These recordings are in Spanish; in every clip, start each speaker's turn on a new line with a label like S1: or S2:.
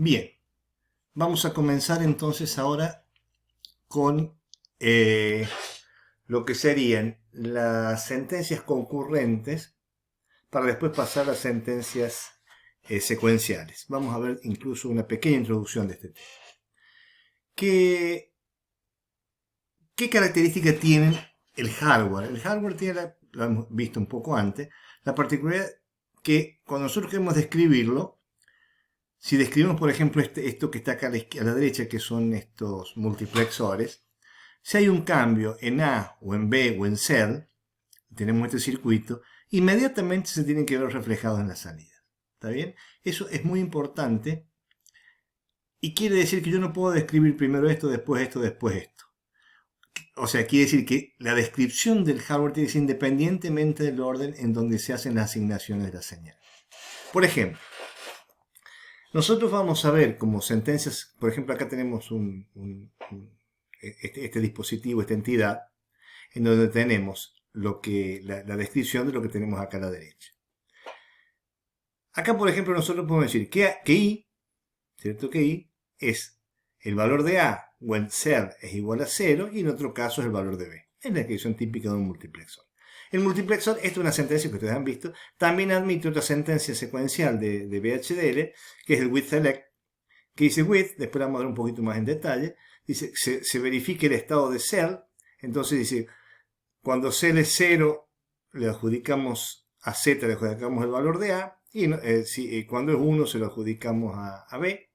S1: Bien, vamos a comenzar entonces ahora con lo que serían las sentencias concurrentes para después pasar a las sentencias secuenciales. Vamos a ver incluso una pequeña introducción de este tema. ¿Qué característica tiene el hardware? El hardware tiene, lo hemos visto un poco antes, la particularidad que cuando nosotros queremos describirlo, si describimos, por ejemplo, esto que está acá a la derecha, que son estos multiplexores, si hay un cambio en A o en B o en C, tenemos este circuito, inmediatamente se tienen que ver reflejados en la salida. ¿Está bien? Eso es muy importante y quiere decir que yo no puedo describir primero esto, después esto, después esto. O sea, quiere decir que la descripción del hardware tiene que ser independientemente del orden en donde se hacen las asignaciones de la señal. Por ejemplo, nosotros vamos a ver como sentencias, por ejemplo, acá tenemos este dispositivo, esta entidad, en donde tenemos la descripción de lo que tenemos acá a la derecha. Acá, por ejemplo, nosotros podemos decir que I, ¿cierto? Que I es el valor de A when cell es igual a 0 y en otro caso es el valor de B. Es la descripción típica de un multiplexor. El multiplexor, esto es una sentencia que ustedes han visto, también admite otra sentencia secuencial de VHDL, que es el with select, que dice with, después vamos a ver un poquito más en detalle, dice se verifique el estado de cell, entonces dice, cuando cell es 0, le adjudicamos a Z, le adjudicamos el valor de A, y cuando es 1 se lo adjudicamos a B,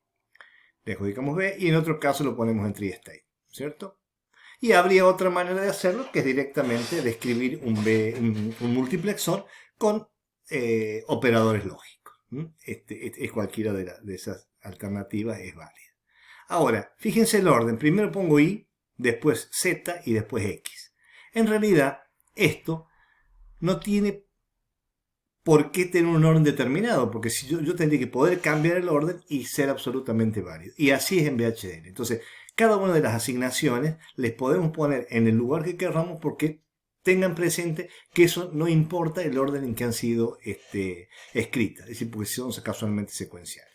S1: le adjudicamos B, y en otro caso lo ponemos en tree state, ¿cierto? Y habría otra manera de hacerlo, que es directamente describir un multiplexor con operadores lógicos. Es cualquiera de esas alternativas es válida. Ahora, fíjense el orden. Primero pongo I, después Z y después X. En realidad, esto no tiene por qué tener un orden determinado, porque si yo tendría que poder cambiar el orden y ser absolutamente válido. Y así es en VHDL. Entonces, cada una de las asignaciones les podemos poner en el lugar que queramos porque tengan presente que eso no importa el orden en que han sido escritas, es decir, porque son casualmente secuenciales.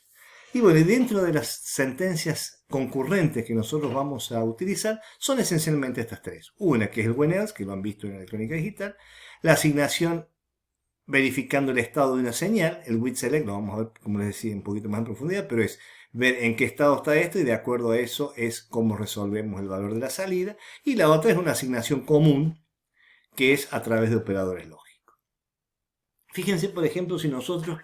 S1: Y bueno, dentro de las sentencias concurrentes que nosotros vamos a utilizar son esencialmente estas tres. Una que es el when else, que lo han visto en electrónica digital, la asignación verificando el estado de una señal, el with select, lo vamos a ver, como les decía, un poquito más en profundidad, pero es ver en qué estado está esto y de acuerdo a eso es cómo resolvemos el valor de la salida. Y la otra es una asignación común, que es a través de operadores lógicos. Fíjense, por ejemplo, si nosotros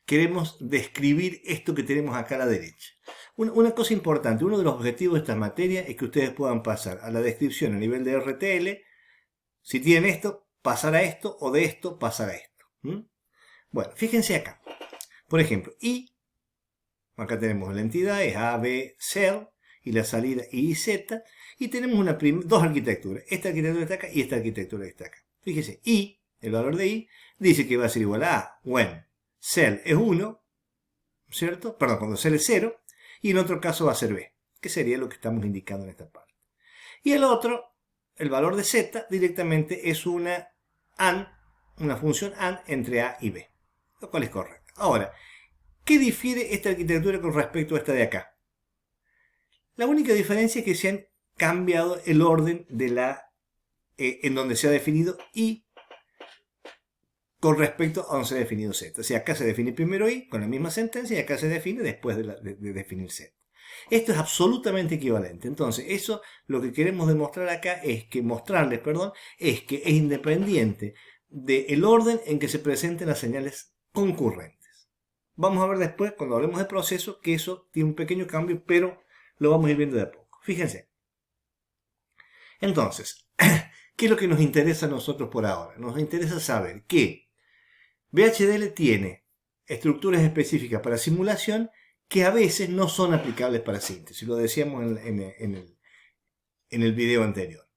S1: queremos describir esto que tenemos acá a la derecha. Una cosa importante, uno de los objetivos de esta materia es que ustedes puedan pasar a la descripción a nivel de RTL. Si tienen esto, pasar a esto, o de esto, pasar a esto. Bueno, fíjense acá. Por ejemplo, I, acá tenemos la entidad, es A, B, cell, y la salida I y Z, y tenemos dos arquitecturas. Esta arquitectura está acá y esta arquitectura está acá. Fíjense, I, el valor de I, dice que va a ser igual a A, when cell es 1, ¿cierto? Perdón, cuando cell es 0, y en otro caso va a ser B, que sería lo que estamos indicando en esta parte. Y el otro, el valor de Z, directamente es una función AND entre A y B, lo cual es correcto. Ahora, ¿qué difiere esta arquitectura con respecto a esta de acá? La única diferencia es que se han cambiado el orden de en donde se ha definido I con respecto a donde se ha definido Z. O sea, acá se define primero I con la misma sentencia y acá se define después de definir Z. Esto es absolutamente equivalente. Entonces, eso lo que queremos demostrar acá es que, es que es independiente del orden en que se presenten las señales concurrentes. Vamos a ver después, cuando hablemos de proceso, que eso tiene un pequeño cambio, pero lo vamos a ir viendo de a poco. Fíjense. Entonces, ¿qué es lo que nos interesa a nosotros por ahora? Nos interesa saber que VHDL tiene estructuras específicas para simulación que a veces no son aplicables para síntesis. Lo decíamos en el video anterior.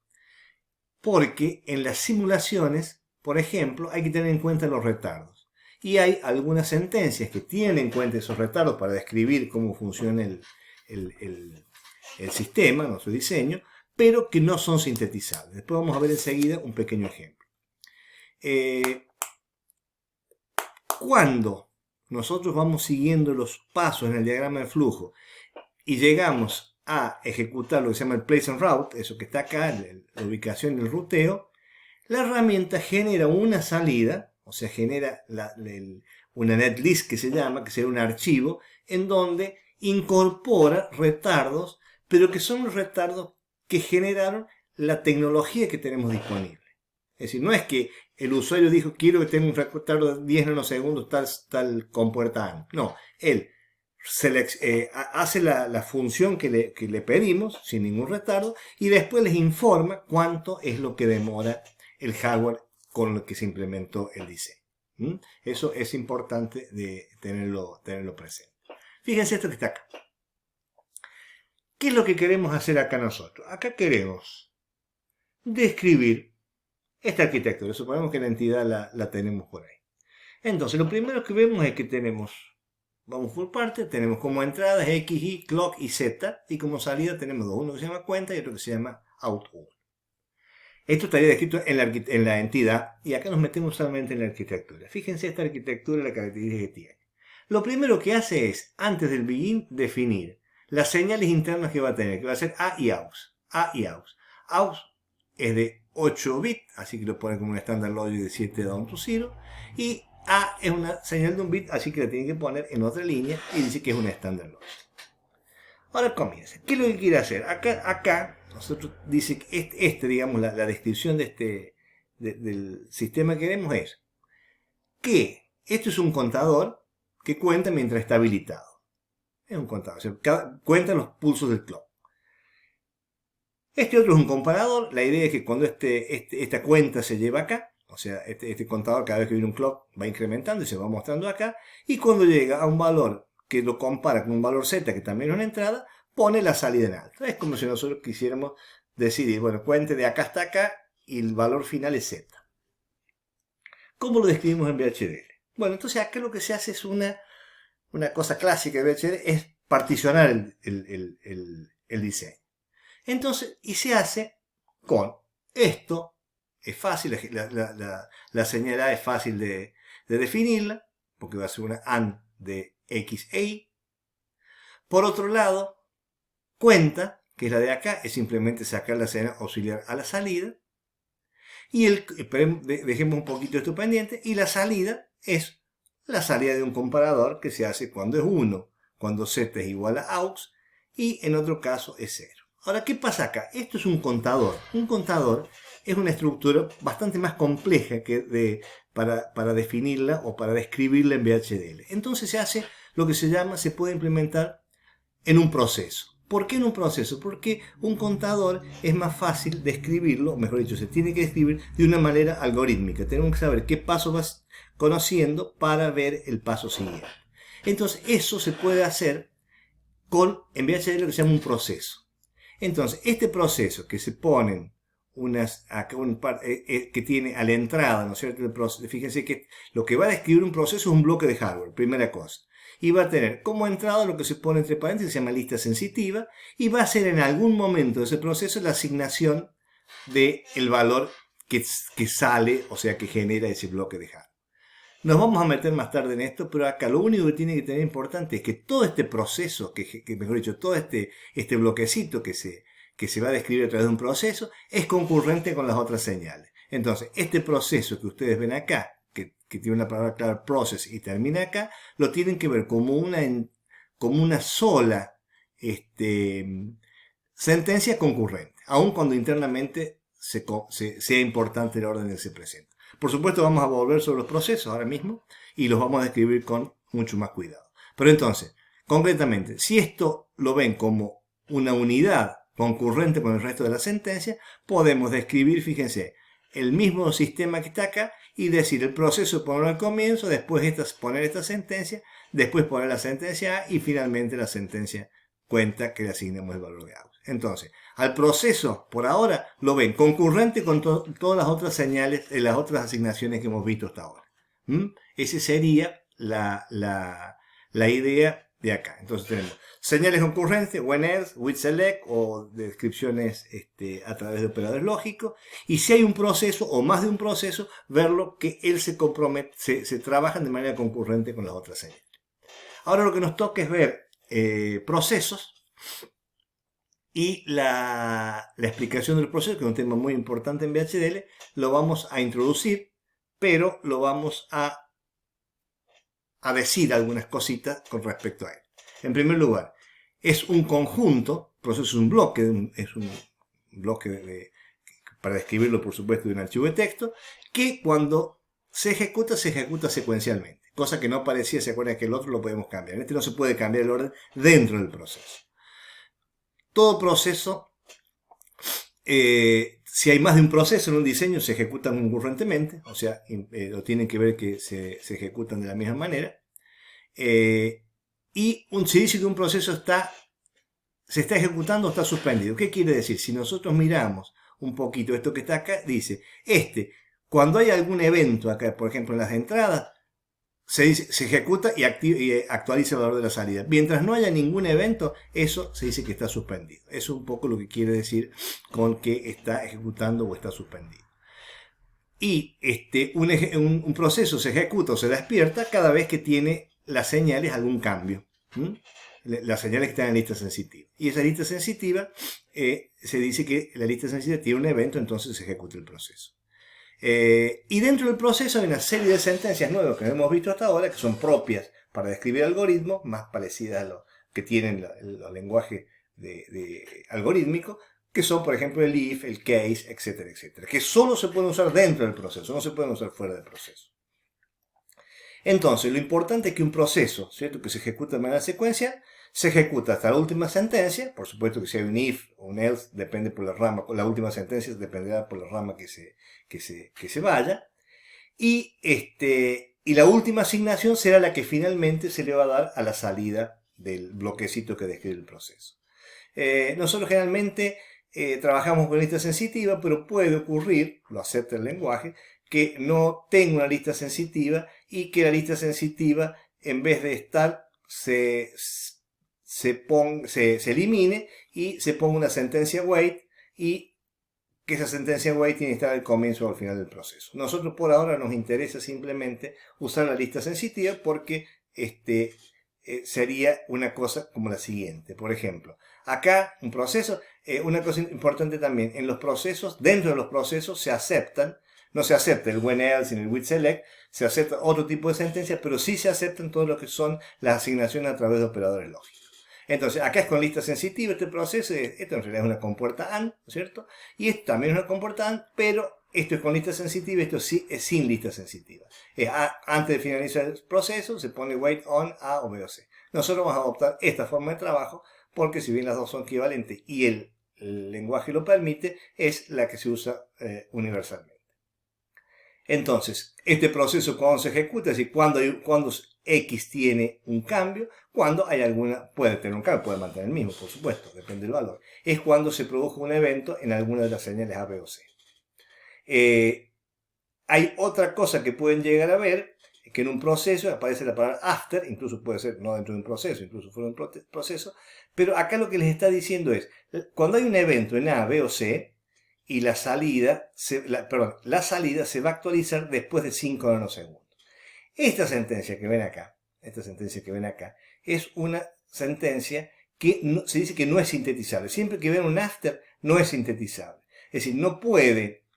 S1: Porque en las simulaciones, por ejemplo, hay que tener en cuenta los retardos. Y hay algunas sentencias que tienen en cuenta esos retardos para describir cómo funciona el sistema, nuestro diseño, pero que no son sintetizables. Después vamos a ver enseguida un pequeño ejemplo. Cuando nosotros vamos siguiendo los pasos en el diagrama de flujo y llegamos a ejecutar lo que se llama el place and route, eso que está acá, la ubicación del ruteo, la herramienta genera una salida, o sea, genera una netlist que se llama, que será un archivo, en donde incorpora retardos, pero que son los retardos que generaron la tecnología que tenemos disponible. Es decir, no es que el usuario dijo, quiero que tenga un retardo de 10 nanosegundos tal compuerta AND. No, él hace la función que le pedimos, sin ningún retardo, y después les informa cuánto es lo que demora el hardware con el que se implementó el diseño. Eso es importante de tenerlo presente. Fíjense esto que está acá. ¿Qué es lo que queremos hacer acá nosotros? Acá queremos describir esta arquitectura. Suponemos que la entidad la tenemos por ahí. Entonces, lo primero que vemos es que tenemos, vamos por parte, tenemos como entradas X, Y, clock y Z, y como salida tenemos dos, uno que se llama cuenta y otro que se llama out1. Esto estaría descrito en la entidad, y acá nos metemos solamente en la arquitectura. Fíjense esta arquitectura, la característica que tiene. Lo primero que hace es, antes del begin, definir las señales internas que va a tener, que va a ser A y AUX. A y AUX. AUX es de 8 bits, así que lo pone como un standard logic de 7 down to 0, y A es una señal de un bit, así que la tiene que poner en otra línea, y dice que es un standard logic. Ahora comienza. ¿Qué es lo que quiere hacer? Acá nosotros dice que digamos, la descripción del sistema que queremos es que esto es un contador que cuenta mientras está habilitado. Es un contador, o sea, cuenta los pulsos del clock. Este otro es un comparador. La idea es que cuando esta cuenta se lleva acá, o sea, este contador cada vez que viene un clock va incrementando y se va mostrando acá, y cuando llega a un valor que lo compara con un valor Z, que también es una entrada, pone la salida en alto. Es como si nosotros quisiéramos decidir, bueno, cuente de acá hasta acá y el valor final es Z. ¿Cómo lo describimos en VHDL? Bueno, entonces acá lo que se hace es una cosa clásica de VHDL, es particionar el diseño. Entonces, y se hace con esto, es fácil, la señal A es fácil de definirla, porque va a ser una AND de X e Y. Por otro lado, cuenta, que es la de acá, es simplemente sacar la señal auxiliar a la salida. Y dejemos un poquito esto pendiente, y la salida es la salida de un comparador que se hace cuando es 1, cuando Z es igual a AUX, y en otro caso es 0. Ahora, ¿qué pasa acá? Esto es un contador. Un contador es una estructura bastante más compleja que para definirla o para describirla en VHDL. Entonces se hace lo que se puede implementar en un proceso. ¿Por qué en un proceso? Porque un contador es más fácil de escribirlo, mejor dicho, se tiene que escribir de una manera algorítmica. Tenemos que saber qué paso vas conociendo para ver el paso siguiente. Entonces, eso se puede hacer en VHDL lo que se llama un proceso. Entonces, este proceso que se ponen que tiene a la entrada, ¿no es cierto? Fíjense que lo que va a describir un proceso es un bloque de hardware, primera cosa. Y va a tener como entrada lo que se pone entre paréntesis, se llama lista sensitiva, y va a ser en algún momento de ese proceso la asignación del valor que sale, o sea, que genera ese bloque de hardware. Nos vamos a meter más tarde en esto, pero acá lo único que tiene que tener importante es que todo este proceso, que mejor dicho, todo este bloquecito que se va a describir a través de un proceso, es concurrente con las otras señales. Entonces, este proceso que ustedes ven acá, que tiene una palabra clara, process, y termina acá, lo tienen que ver como una sola sentencia concurrente, aun cuando internamente sea importante el orden en que se presenta. Por supuesto, vamos a volver sobre los procesos ahora mismo y los vamos a describir con mucho más cuidado. Pero entonces, concretamente, si esto lo ven como una unidad concurrente con el resto de la sentencia, podemos describir, fíjense, el mismo sistema que está acá y decir el proceso, ponerlo al comienzo, después poner esta sentencia, después poner la sentencia A y finalmente la sentencia cuenta que le asignemos el valor de AUX. Entonces, al proceso, por ahora, lo ven concurrente con todas las otras señales, las otras asignaciones que hemos visto hasta ahora. Esa sería la idea de acá. Entonces tenemos señales concurrentes, when else, with select o descripciones a través de operadores lógicos. Y si hay un proceso o más de un proceso, verlo que él se compromete, se trabajan de manera concurrente con las otras señales. Ahora lo que nos toca es ver procesos y la explicación del proceso, que es un tema muy importante en VHDL, lo vamos a introducir, pero lo vamos a decir algunas cositas con respecto a él. En primer lugar, es un conjunto, proceso es un bloque, para describirlo por supuesto de un archivo de texto, que cuando se ejecuta secuencialmente, cosa que no parecía, se acuerdan que el otro lo podemos cambiar. En este no se puede cambiar el orden dentro del proceso. Todo proceso, si hay más de un proceso en un diseño, se ejecutan concurrentemente, o sea, lo tienen que ver que se ejecutan de la misma manera. Y si dice que un proceso se está ejecutando o está suspendido. ¿Qué quiere decir? Si nosotros miramos un poquito esto que está acá, dice, cuando hay algún evento acá, por ejemplo en las entradas, se ejecuta y actualiza el valor de la salida. Mientras no haya ningún evento, eso se dice que está suspendido. Eso es un poco lo que quiere decir con que está ejecutando o está suspendido. Y un proceso se ejecuta o se despierta cada vez que tiene las señales algún cambio. Las señales que están en lista sensitiva. Y esa lista sensitiva, se dice que la lista sensitiva tiene un evento, entonces se ejecuta el proceso. Y dentro del proceso hay una serie de sentencias nuevas que no hemos visto hasta ahora, que son propias para describir algoritmos, más parecidas a los que tienen los lenguajes de algorítmico, que son, por ejemplo, el if, el case, etcétera, etcétera, que solo se pueden usar dentro del proceso, no se pueden usar fuera del proceso. Entonces, lo importante es que un proceso, ¿cierto?, que se ejecuta de manera secuencial, se ejecuta hasta la última sentencia. Por supuesto que si hay un if o un else, depende por la rama, la última sentencia dependerá por la rama que se vaya. Y la última asignación será la que finalmente se le va a dar a la salida del bloquecito que describe el proceso. Nosotros generalmente trabajamos con lista sensitiva, pero puede ocurrir, lo acepta el lenguaje, que no tenga una lista sensitiva y que la lista sensitiva, en vez de estar, se elimine y se ponga una sentencia wait, y que esa sentencia wait tiene que estar al comienzo o al final del proceso. Nosotros por ahora nos interesa simplemente usar la lista sensitiva porque sería una cosa como la siguiente. Por ejemplo, acá un proceso, una cosa importante también, en los procesos, dentro de los procesos no se acepta el when else ni el with select, se acepta otro tipo de sentencias, pero sí se aceptan todo lo que son las asignaciones a través de operadores lógicos. Entonces, acá es con lista sensitiva este proceso, esto en realidad es una compuerta AND, ¿no es cierto? Y esto también es una compuerta AND, pero esto es con lista sensitiva, esto sí es sin lista sensitiva. Antes de finalizar el proceso, se pone wait on A o B o C. Nosotros vamos a adoptar esta forma de trabajo, porque si bien las dos son equivalentes y el lenguaje lo permite, es la que se usa universalmente. Entonces, este proceso cuando se ejecuta, es decir, cuando X tiene un cambio, cuando hay puede tener un cambio, puede mantener el mismo, por supuesto, depende del valor, es cuando se produjo un evento en alguna de las señales A, B o C. Hay otra cosa que pueden llegar a ver, que en un proceso aparece la palabra after, incluso puede ser no dentro de un proceso, incluso fuera de un proceso, pero acá lo que les está diciendo es, cuando hay un evento en A, B o C, y la salida se va a actualizar después de 5 nanosegundos. Esta sentencia que ven acá, es una sentencia que se dice que no es sintetizable. Siempre que ven un after, no es sintetizable. Es decir, no puede,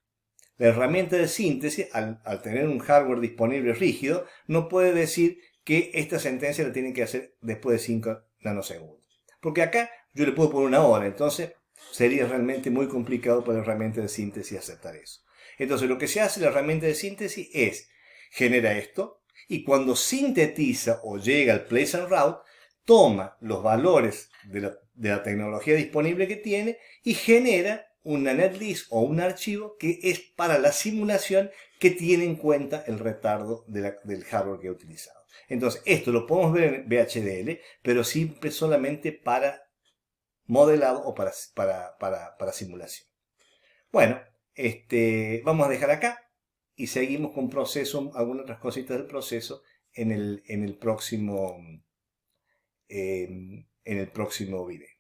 S1: la herramienta de síntesis, al tener un hardware disponible rígido, no puede decir que esta sentencia la tienen que hacer después de 5 nanosegundos. Porque acá yo le puedo poner una hora, entonces sería realmente muy complicado para la herramienta de síntesis aceptar eso. Entonces lo que se hace en la herramienta de síntesis es, genera esto, y cuando sintetiza o llega al place and route, toma los valores de la tecnología disponible que tiene y genera una netlist o un archivo que es para la simulación que tiene en cuenta el retardo del hardware que ha utilizado. Entonces esto lo podemos ver en VHDL, pero siempre solamente para modelado o para simulación. Bueno, vamos a dejar acá y seguimos con proceso, algunas otras cositas del proceso en el próximo en el próximo video.